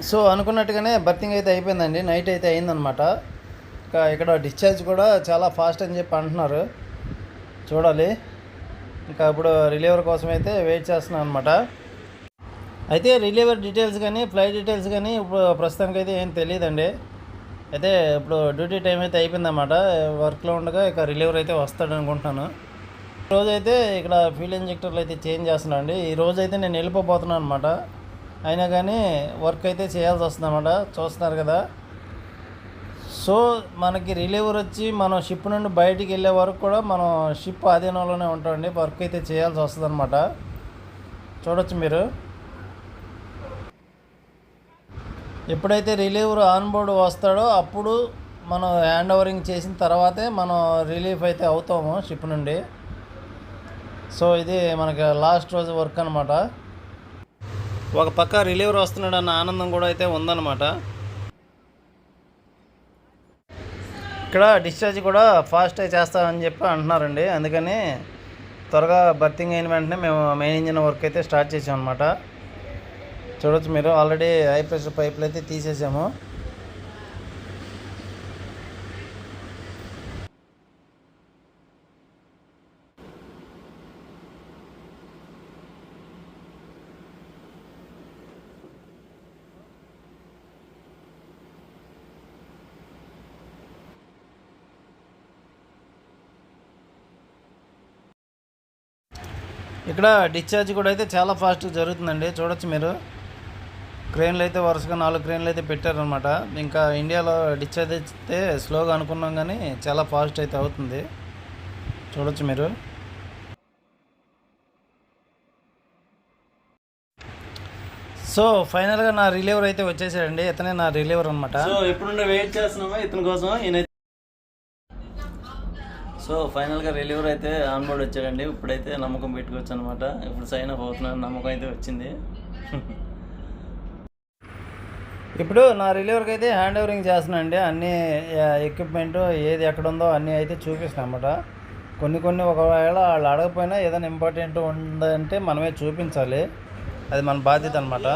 So అనుకున్నట్టుగానే berthing అయితే అయిపోయిందండి, నైట్ అయితే అయిందనమాట. ఇంకా ఇక్కడ డిశ్చార్జ్ కూడా చాలా ఫాస్ట్ అని చెప్పి అంటున్నారు, చూడాలి. ఇంకా ఇప్పుడు రిలీవర్ కోసం అయితే వెయిట్ చేస్తున్నాను అనమాట. అయితే రిలీవర్ డీటెయిల్స్ కానీ ఫ్లైట్ డీటెయిల్స్ కానీ ఇప్పుడు ప్రస్తుతానికి అయితే ఏం తెలియదండి. అయితే ఇప్పుడు డ్యూటీ టైం అయితే అయిపోయిందన్నమాట. వర్క్లో ఉండగా ఇక రిలీవర్ అయితే వస్తాడు అనుకుంటున్నాను. ఈరోజైతే ఇక్కడ ఫ్యూల్ ఇంజెక్టర్లు అయితే చేంజ్ చేస్తున్నాను అండి. ఈరోజు అయితే నేను వెళ్ళిపోతున్నాను అనమాట. అయినా కానీ వర్క్ అయితే చేయాల్సి వస్తుంది అన్నమాట, చూస్తున్నారు కదా. సో మనకి రిలీవర్ వచ్చి మనం షిప్ నుండి బయటికి వెళ్ళే వరకు కూడా మనం షిప్ ఆధీనంలోనే ఉంటామండి. వర్క్ అయితే చేయాల్సి వస్తుంది అనమాట, చూడొచ్చు మీరు. ఎప్పుడైతే రిలీవర్ ఆన్ బోర్డు వస్తాడో అప్పుడు మనం హ్యాండ్ ఓవరింగ్ చేసిన తర్వాతే మనం రిలీఫ్ అయితే అవుతాము షిప్ నుండి. సో ఇది మనకి లాస్ట్ రోజు వర్క్ అనమాట. ఒక పక్క రిలీవర్ వస్తున్నాడు అన్న ఆనందం కూడా అయితే ఉందన్నమాట. ఇక్కడ డిశ్చార్జ్ కూడా ఫాస్ట్ చేస్తామని చెప్పి అంటున్నారండి. అందుకని త్వరగా బర్తింగ్ అయిన వెంటనే మేము మెయిన్ ఇంజిన్ వర్క్ అయితే స్టార్ట్ చేసాం అనమాట. చూడొచ్చు మీరు, ఆల్రెడీ హై ప్రెషర్ పైపులు అయితే తీసేసాము. ఇక్కడ డిశ్చార్జ్ కూడా అయితే చాలా ఫాస్ట్గా జరుగుతుందండి, చూడొచ్చు మీరు. క్రెయిన్లు అయితే వరుసగా 4 క్రెయిన్లు అయితే పెట్టారనమాట. ఇంకా ఇండియాలో డిశ్చార్జ్ అయితే స్లోగా అనుకున్నాం కానీ చాలా ఫాస్ట్ అయితే అవుతుంది, చూడొచ్చు మీరు. సో ఫైనల్గా నా రిలీవర్ అయితే వచ్చేసాడండి. ఇతనే నా రిలీవర్ అనమాట. సో ఎప్పుడు వెయిట్ చేస్తున్నామా ఇతని కోసం. సో ఫైనల్గా రిలీవర్ అయితే ఆన్ బోర్డ్ వచ్చాడండి. ఇప్పుడైతే నమ్మకం పెట్టుకోవచ్చు అనమాట. ఇప్పుడు సైన్ అప్ అవుతున్నాను, నమ్మకం అయితే వచ్చింది. ఇప్పుడు నా రిలీవర్కి అయితే హ్యాండ్ ఓవరింగ్ చేస్తున్నాను అండి. అన్ని ఎక్విప్మెంట్ ఏది ఎక్కడ ఉందో అన్నీ అయితే చూపిస్తాను అనమాట. కొన్ని ఒకవేళ వాళ్ళు అడగపోయినా ఏదైనా ఇంపార్టెంట్ ఉందంటే మనమే చూపించాలి, అది మన బాధ్యత అనమాట.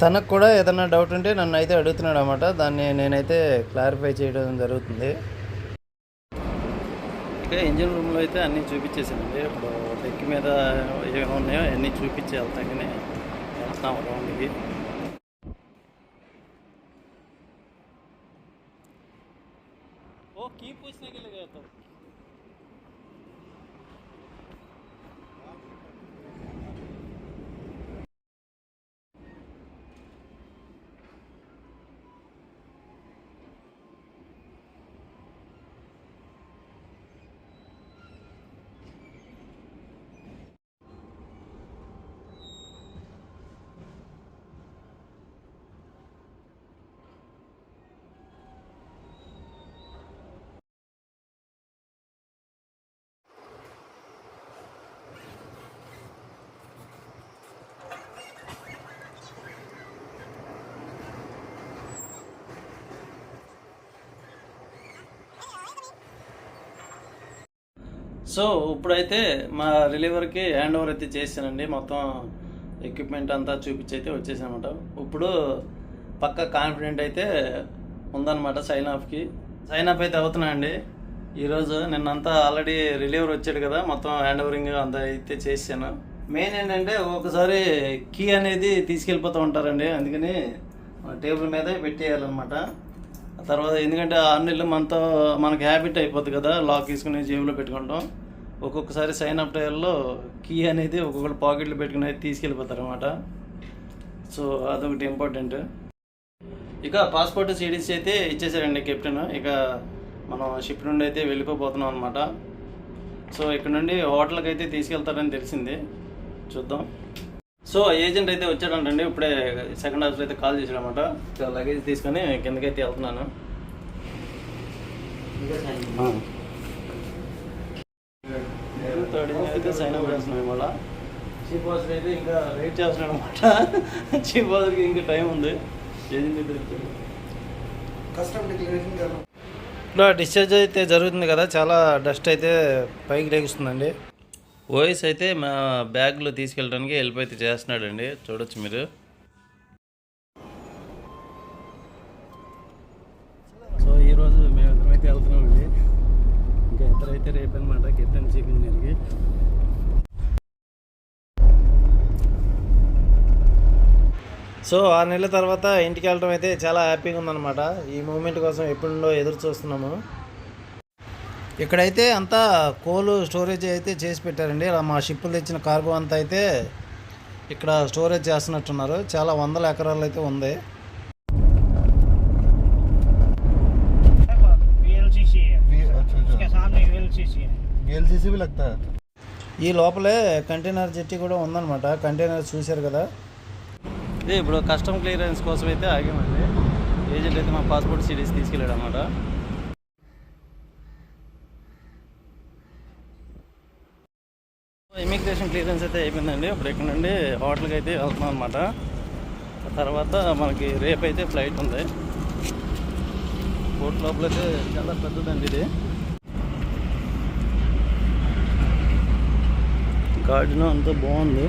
తనకు కూడా ఏదైనా డౌట్ ఉంటే నన్ను అయితే అడుగుతున్నాడు అనమాట. దాన్ని నేనైతే క్లారిఫై చేయడం జరుగుతుంది. ఇక ఇంజిన్ రూమ్లో అయితే అన్నీ చూపించేసానండి. ఇప్పుడు డెక్ మీద ఏమేమి ఉన్నాయో అన్నీ చూపించి వెళ్తాకనే వెళ్తున్నాం రౌండ్కి. ఓ కీ పూछने के लिए गया था. సో ఇప్పుడైతే మా రిలీవర్కి హ్యాండ్ ఓవర్ అయితే చేశానండి. మొత్తం ఎక్విప్మెంట్ అంతా చూపించి అయితే వచ్చేసానమాట. ఇప్పుడు పక్క కాన్ఫిడెంట్ అయితే ఉందన్నమాట. సైన్ ఆఫ్ అయితే అవుతున్నాయండి ఈరోజు. నిన్నంతా ఆల్రెడీ రిలీవర్ వచ్చాడు కదా, మొత్తం హ్యాండ్ ఓవరింగ్ అంతా అయితే చేశాను. మెయిన్ ఏంటంటే ఒకసారి కీ అనేది తీసుకెళ్ళిపోతూ ఉంటారండి, అందుకని టేబుల్ మీదే పెట్టేయాలన్నమాట. తర్వాత ఎందుకంటే 6 నెలలు మనకి హ్యాబిట్ అయిపోద్ది కదా, లాక్ తీసుకుని జేబులో పెట్టుకుంటాం. ఒక్కొక్కసారి సైన్ అప్ టైర్లో కీ అనేది ఒక్కొక్కటి పాకెట్లో పెట్టుకుని తీసుకెళ్ళిపోతారు అనమాట. సో అదొకటి ఇంపార్టెంట్. ఇక పాస్పోర్ట్ సిడీస్ అయితే ఇచ్చేసారండి కెప్టెన్. ఇక మనం షిప్ నుండి అయితే వెళ్ళిపోతున్నాం అనమాట. సో ఇక్కడ నుండి హోటల్కి అయితే తీసుకెళ్తారని తెలిసింది, చూద్దాం. సో ఏజెంట్ అయితే వచ్చాడంటండి. ఇప్పుడే సెకండ్ హాఫ్లో అయితే కాల్ చేశాడు అనమాట. లగేజ్ తీసుకొని కిందకైతే వెళ్తున్నాను. థర్డ్ అయితే సైన్ అప్ చేస్తున్నాం ఇవాళ. చీఫ్ ఆఫీసర్ అయితే ఇంకా వెయిట్ చేస్తున్నాడు అనమాట. చీఫ్ ఆఫీసర్కి ఇంకా టైం ఉంది. ఏజెంట్ అయితే ఇట్లా డిశ్చార్జ్ అయితే జరుగుతుంది కదా, చాలా డస్ట్ అయితే పైకి లేగుస్తుందండి. ఓఎస్ అయితే మా బ్యాగ్లో తీసుకెళ్ళడానికి హెల్ప్ అయితే చేస్తున్నాడండి, చూడొచ్చు మీరు. సో ఈరోజు మేము ఇద్దరైతే వెళ్తున్నామండి. ఇంకా ఇద్దరైతే రేపు అనమాట కెప్టెన్ చీఫ్ ఇంజనీర్కి. సో 6 నెలల తర్వాత ఇంటికి వెళ్ళడం అయితే చాలా హ్యాపీగా ఉందన్నమాట. ఈ మూమెంట్ కోసం ఎప్పుడుండో ఎదురు చూస్తున్నాము. ఇక్కడైతే అంతా కోల్ స్టోరేజ్ అయితే చేసి పెట్టారండి. మా షిప్పులు తెచ్చిన కార్గో అంతా అయితే ఇక్కడ స్టోరేజ్ చేస్తున్నట్టున్నారు. చాలా వందల ఎకరాలు అయితే ఉంది. ఈ లోపలే కంటైనర్ జెట్టి కూడా ఉందన్నమాట. కంటైనర్ చూశారు కదా. ఇప్పుడు కస్టమ్ క్లియరెన్స్ కోసం అయితే ఆగామండి. ఏజెంట్ అయితే మా పాస్పోర్ట్ సిరీస్ తీసుకెళ్ళాడు అనమాట. ఇమిగ్రేషన్ క్లియరెన్స్ అయితే అయిపోయిందండి. ఇప్పుడు ఇక్కడ నుండి హోటల్కి అయితే వెళ్తున్నాం అనమాట. తర్వాత మనకి రేపు అయితే ఫ్లైట్ ఉంది. పోర్ట్ లోపల అయితే చాలా పెద్దదండి ఇది. గార్డెన్ అంతా బాగుంది.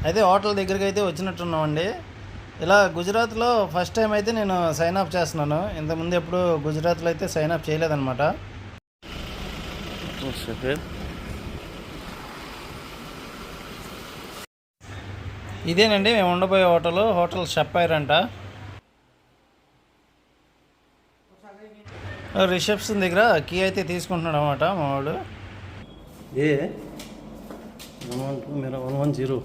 అయితే హోటల్ దగ్గరికి అయితే వచ్చినట్టున్నామండి. ఇలా గుజరాత్లో ఫస్ట్ టైం అయితే నేను సైన్ అప్ చేస్తున్నాను. ఇంతకుముందు ఎప్పుడు గుజరాత్లో అయితే సైన్ అప్ చేయలేదన్నమాట. ఇదేనండి మేము ఉండబోయే హోటల్ షప్పైర్ అంట. రిసెప్షన్ దగ్గర కీ అయితే తీసుకుంటున్నాడు అనమాట మావాడు. 110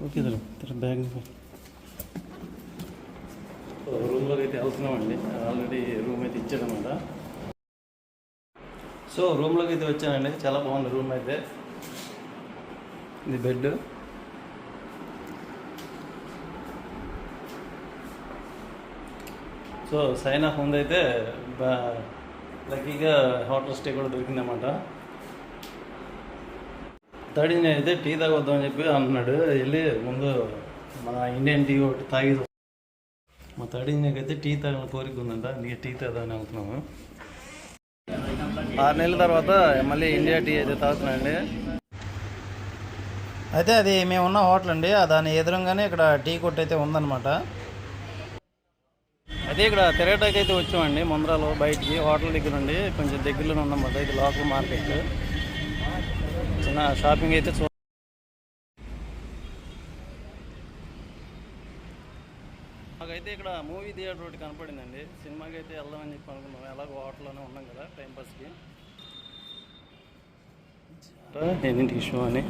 ఓకే తెర బ్యాగ్. రూమ్లోకి అయితే వెళ్తున్నామండి. ఆల్రెడీ రూమ్ అయితే ఇచ్చాడనమాట. సో రూమ్లోకి అయితే వచ్చానండి. చాలా బాగుంది రూమ్ అయితే. ఇది బెడ్. సో సైన్ ఆఫ్ ముందైతే లక్కీగా హోటల్ స్టే కూడా దొరికిందన్నమాట. తాడి అయితే టీ తాగొద్దామని చెప్పి అంటున్నాడు. వెళ్ళి ముందు మన ఇండియన్ టీ ఒకటి తాగి, మా తాడినకైతే టీ తాగిన కోరిక ఉందంట. నీకు టీ తాగుదామని వెళ్తున్నాము. 6 నెలల తర్వాత మళ్ళీ ఇండియా టీ అయితే తాగుతున్నాండి. అయితే అది మేము ఉన్న హోటల్ అండి. దాని ఎదురుగానే ఇక్కడ టీ కొట్టు అయితే ఉందన్నమాట. అయితే ఇక్కడ తిరగటానికి అయితే వచ్చామండి. ముందరాలో బయటికి హోటల్ దగ్గర ఉండి కొంచెం దగ్గరలోనే ఉందన్నమాట. ఇది లోకల్ మార్కెట్. చిన్న షాపింగ్ అయితే మాకైతే ఇక్కడ మూవీ థియేటర్ ఒకటి కనపడిందండి. సినిమాకి అయితే వెళ్దామని చెప్పి అనుకున్నాం. ఎలాగో హోటల్లోనే ఉన్నాం కదా టైంపాస్కి. ఏంటి ఇష్యూ అని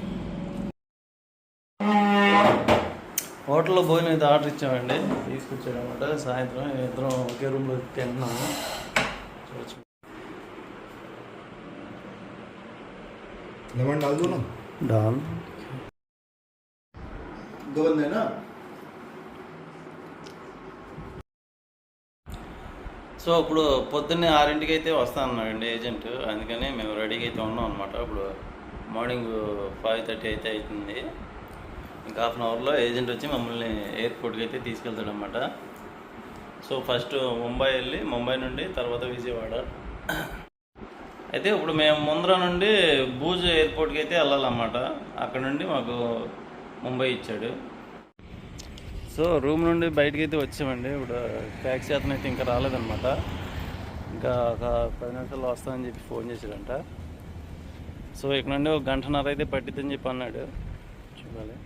హోటల్లో భోజనం అయితే ఆర్డర్ ఇచ్చామండి. తీసుకొచ్చాడు అనమాట. సాయంత్రం ఇద్దరం ఒకే రూమ్లో తింటున్నాము. చూడచ్చు. लेमन डाल दो ना. डाल 2 बंदे ना. సో ఇప్పుడు పొద్దున్నే 6ంటికి అయితే వస్తానన్నాడండి ఏజెంట్. అందుకని మేము రెడీగా అయితే ఉన్నాం అనమాట. ఇప్పుడు మార్నింగ్ 5:30 అయితే అవుతుంది. ఇంకా హాఫ్ అన్ అవర్లో ఏజెంట్ వచ్చి మమ్మల్ని ఎయిర్పోర్ట్కి అయితే తీసుకెళ్తాడనమాట. సో ఫస్ట్ ముంబై వెళ్ళి ముంబై నుండి తర్వాత విజయవాడ. అయితే ఇప్పుడు మేము ముందర నుండి భూజ్ ఎయిర్పోర్ట్కి అయితే వెళ్ళాలన్నమాట. అక్కడ నుండి మాకు ముంబై ఇచ్చాడు. సో రూమ్ నుండి బయటకి అయితే వచ్చామండి. ఇప్పుడు ట్యాక్సీ అతను అయితే ఇంకా రాలేదన్నమాట. ఇంకా ఒక 10 నిమిషాల్లో వస్తామని చెప్పి ఫోన్ చేశాడంట. సో ఇక్కడ నుండి 1 గంటన్నర అయితే పట్టిద్దని చెప్పి అన్నాడు. చూడాలి.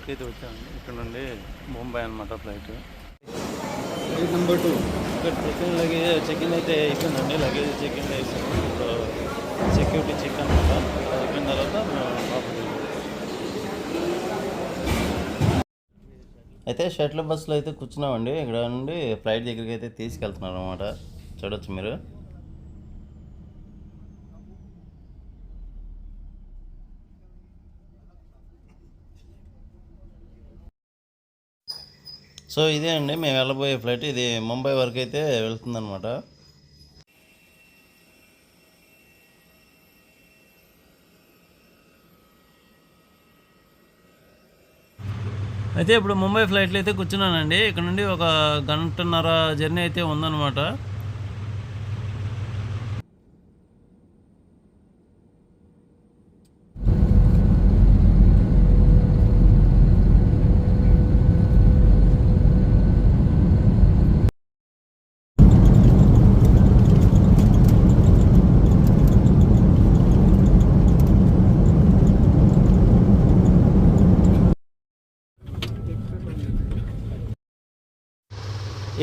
ఎయిర్పోర్ట్కి అయితే వచ్చామండి. ఇక్కడ నుండి ముంబై అనమాట ఫ్లైట్. Flight number 2. ఇక్కడ చెక్ ఇన్ అయితే అయిపోయిందండి. లగేజ్ చెక్ ఇన్ చేసాము. ఇప్పుడు సెక్యూరిటీ చెక్ అనమాట. అయిపోయిన తర్వాత అయితే షటిల్ బస్సులో అయితే కూర్చున్నామండి. ఇక్కడ నుండి ఫ్లైట్ దగ్గరికి అయితే తీసుకెళ్తున్నారు అనమాట. చూడొచ్చు మీరు. సో ఇదే అండి మేము వెళ్ళబోయే ఫ్లైట్. ఇది ముంబై వరకు అయితే వెళ్తుందన్నమాట. అయితే ఇప్పుడు ముంబై ఫ్లైట్లో అయితే కూర్చున్నానండి. ఇక్కడ నుండి ఒక గంటన్నర జర్నీ అయితే ఉందన్నమాట.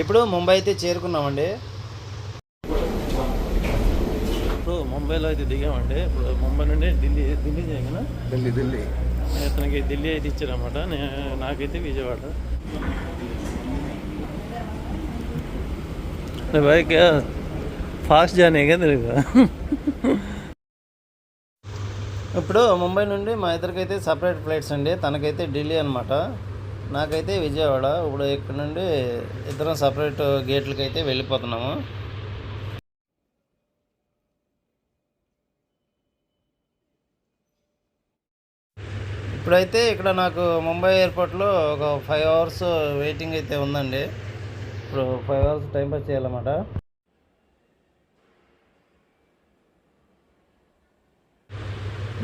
ఇప్పుడు ముంబై అయితే చేరుకున్నామండి. ఇప్పుడు ముంబైలో అయితే దిగామండి. ఇప్పుడు ముంబై నుండి ఢిల్లీ చేయగలనా? ఢిల్లీ అతనికి ఢిల్లీ అయితే ఇచ్చారన్నమాట. నాకైతే విజయవాడ. బైక్ ఫాస్ట్ జానే కదా. ఇప్పుడు ముంబై నుండి మా ఇద్దరికైతే సపరేట్ ఫ్లైట్స్ అండి. తనకైతే ఢిల్లీ అనమాట, నాకైతే విజయవాడ. ఇప్పుడు ఇక్కడ నుండి ఇద్దరం సపరేట్ గేట్లకి అయితే వెళ్ళిపోతున్నాము. ఇప్పుడైతే ఇక్కడ నాకు ముంబై ఎయిర్పోర్ట్లో ఒక 5 అవర్స్ వెయిటింగ్ అయితే ఉందండి. ఇప్పుడు 5 అవర్స్ టైం పాస్ చేయాలన్నమాట.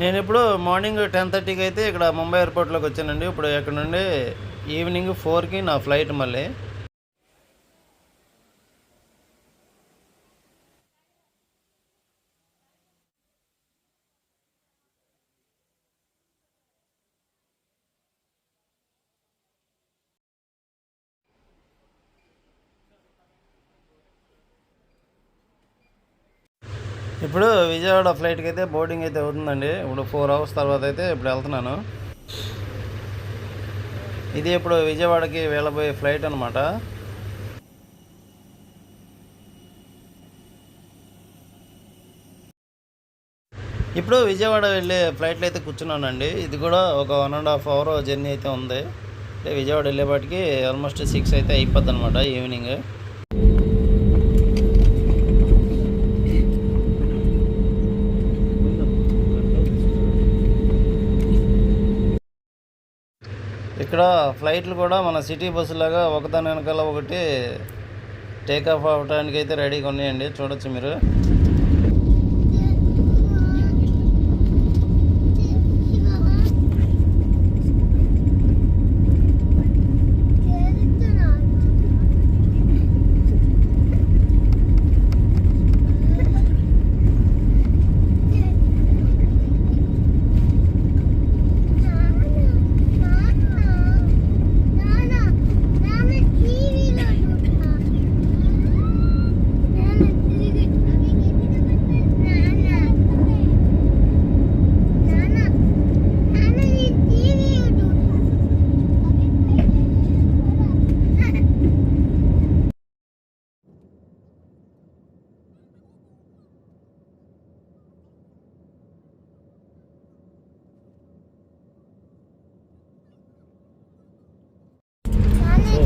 నేను ఇప్పుడు మార్నింగ్ 10:30కి అయితే ఇక్కడ ముంబై ఎయిర్పోర్ట్లోకి వచ్చానండి. ఇప్పుడు ఇక్కడ నుండి ఈవినింగ్ 4కి నా ఫ్లైట్ మళ్ళీ. ఇప్పుడు విజయవాడ ఫ్లైట్కి అయితే బోర్డింగ్ అయితే అవుతుందండి. ఇప్పుడు 4 అవర్స్ తర్వాత అయితే ఇప్పుడు వెళ్తున్నాను. ఇది ఇప్పుడు విజయవాడకి వెళ్ళబోయే ఫ్లైట్ అనమాట. ఇప్పుడు విజయవాడ వెళ్ళే ఫ్లైట్లో అయితే కూర్చున్నానండి. ఇది కూడా ఒక 1.5 అవర్ జర్నీ అయితే ఉంది. అంటే విజయవాడ వెళ్ళేపాటికి ఆల్మోస్ట్ 6 అయితే అయిపోద్ది అనమాట ఈవినింగ్. ఇక్కడ ఫ్లైట్లు కూడా మన సిటీ బస్సులాగా ఒకదాని వెనకాల ఒకటి టేకాఫ్ అవ్వడానికి అయితే రెడీగా ఉన్నాయండి. చూడొచ్చు మీరు.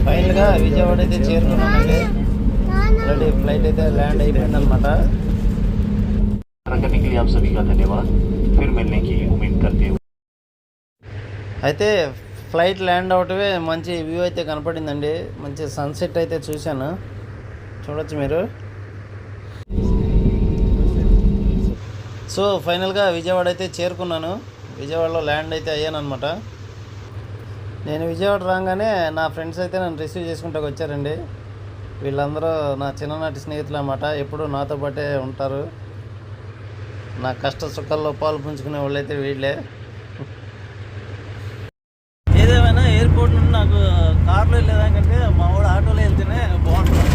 ఫైనల్గా విజయవాడ అయితే చేరుకున్నామండి. ఆల్రెడీ ఫ్లైట్ అయితే ల్యాండ్ అయిపోయింది అనమాట. అయితే ఫ్లైట్ ల్యాండ్ అవటమే మంచి వ్యూ అయితే కనపడిందండి. మంచి సన్సెట్ అయితే చూశాను. చూడొచ్చు మీరు. సో ఫైనల్గా విజయవాడ అయితే చేరుకున్నాను. విజయవాడలో ల్యాండ్ అయితే అయ్యాను అనమాట. నేను విజయవాడ రాగానే నా ఫ్రెండ్స్ అయితే నన్ను రిసీవ్ చేసుకుంటూ వచ్చారండి. వీళ్ళందరూ నా చిన్ననాటి స్నేహితులు అన్నమాట. ఎప్పుడూ నాతో పాటే ఉంటారు. నా కష్ట సుఖాల్లో పాలు పుంజుకునే వాళ్ళైతే వీళ్ళే. ఏదేమైనా ఎయిర్పోర్ట్ నుండి నాకు కార్లో వెళ్ళేదానికంటే మా వాడు ఆటోలో వెళ్తేనే బాగుంటుంది.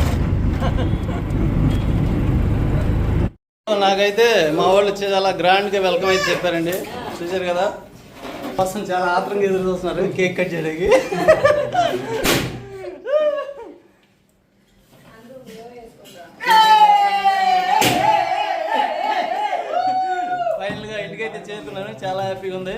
నాకైతే మా వాళ్ళు వచ్చి చాలా గ్రాండ్గా వెల్కమ్ అయితే చెప్పారండి. చూశారు కదా, కోసం చాలా ఆత్రంగా ఎదురు చూస్తున్నారు కేక్ కట్ చేయడానికి. ఫైనల్గా ఇంటికైతే చేరుకున్నాను, చాలా హ్యాపీగా ఉంది.